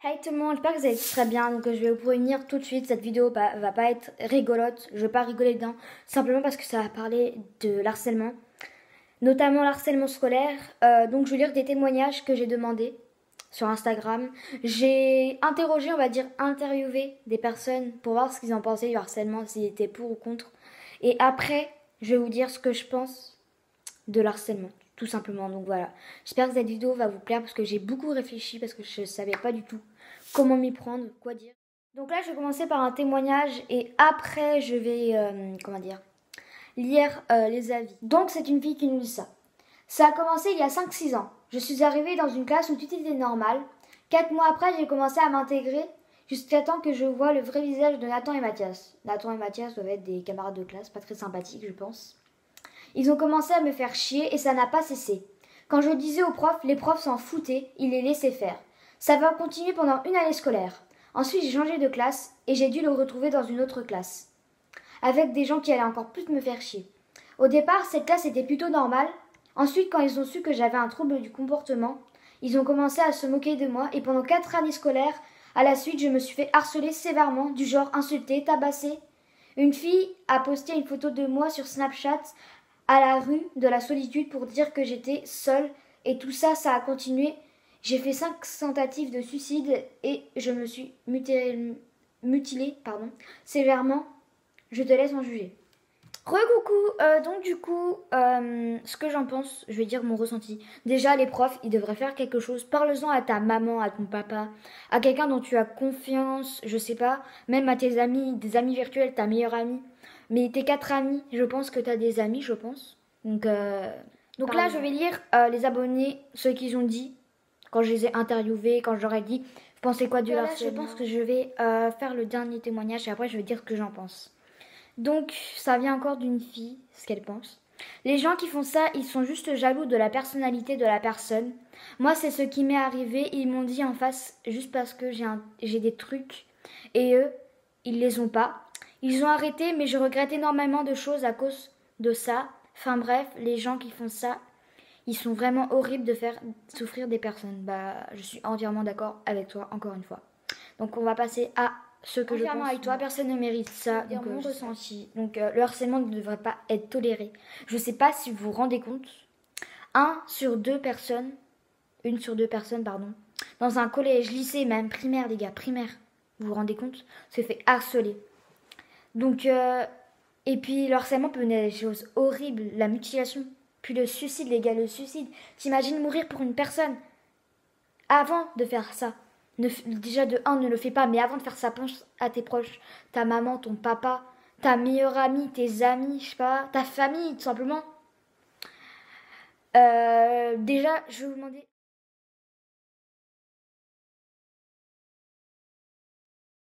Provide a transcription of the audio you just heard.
Hey tout le monde, j'espère que vous allez très bien. Donc je vais vous prévenir tout de suite, cette vidéo va pas être rigolote, je vais pas rigoler dedans, simplement parce que ça va parler de l'harcèlement, notamment l'harcèlement scolaire. Donc je vais lire des témoignages que j'ai demandés sur Instagram. J'ai interrogé, on va dire interviewé des personnes pour voir ce qu'ils en pensaient du harcèlement, s'ils étaient pour ou contre. Et après, je vais vous dire ce que je pense de l'harcèlement, tout simplement. Donc voilà, j'espère que cette vidéo va vous plaire parce que j'ai beaucoup réfléchi, parce que je savais pas du tout comment m'y prendre, quoi dire. Donc là, je vais commencer par un témoignage et après, je vais, lire les avis. Donc c'est une fille qui nous dit ça. Ça a commencé il y a 5-6 ans. Je suis arrivée dans une classe où tout était normal. 4 mois après, j'ai commencé à m'intégrer jusqu'à temps que je vois le vrai visage de Nathan et Mathias. Nathan et Mathias doivent être des camarades de classe, pas très sympathiques, je pense. Ils ont commencé à me faire chier et ça n'a pas cessé. Quand je disais aux profs, les profs s'en foutaient, ils les laissaient faire. Ça va continuer pendant une année scolaire. Ensuite, j'ai changé de classe et j'ai dû le retrouver dans une autre classe, avec des gens qui allaient encore plus me faire chier. Au départ, cette classe était plutôt normale. Ensuite, quand ils ont su que j'avais un trouble du comportement, ils ont commencé à se moquer de moi et pendant 4 années scolaires, à la suite, je me suis fait harceler sévèrement, du genre insulter, tabasser. Une fille a posté une photo de moi sur Snapchat à la rue de la solitude pour dire que j'étais seule et tout ça, ça a continué. J'ai fait 5 tentatives de suicide et je me suis mutilée sévèrement. Je te laisse en juger. Recoucou, donc du coup, ce que j'en pense, je vais dire mon ressenti. Déjà, les profs, ils devraient faire quelque chose. Parle-en à ta maman, à ton papa, à quelqu'un dont tu as confiance, je sais pas, même à tes amis, des amis virtuels, ta meilleure amie. Mais tes 4 amis, je pense que tu as des amis, je pense. Donc là, je vais lire les abonnés, ce qu'ils ont dit, quand je les ai interviewés, quand je leur ai dit, vous pensez quoi du harcèlement. Je pense que je vais faire le dernier témoignage et après, je vais dire ce que j'en pense. Donc, ça vient encore d'une fille, ce qu'elle pense. Les gens qui font ça, ils sont juste jaloux de la personnalité de la personne. Moi, c'est ce qui m'est arrivé. Ils m'ont dit en face, juste parce que j'ai des trucs. Et eux, ils les ont pas. Ils ont arrêté, mais je regrette énormément de choses à cause de ça. Enfin bref, les gens qui font ça, ils sont vraiment horribles de faire souffrir des personnes. Bah, je suis entièrement d'accord avec toi, encore une fois. Donc, on va passer à ce que je pense. Avec toi, personne ne mérite ça. Donc, mon ressenti. Donc, le harcèlement ne devrait pas être toléré. Je ne sais pas si vous vous rendez compte. Une sur deux personnes, dans un collège, lycée, même primaire, les gars, primaire. Vous vous rendez compte? Se fait harceler. Donc, et puis le harcèlement peut mener à des choses horribles, la mutilation, puis le suicide, les gars, le suicide. T'imagines mourir pour une personne avant de faire ça. Déjà de un, ne le fais pas, mais avant de faire ça, pense à tes proches, ta maman, ton papa, ta meilleure amie, tes amis, je sais pas, ta famille, tout simplement. Déjà, je vais vous demander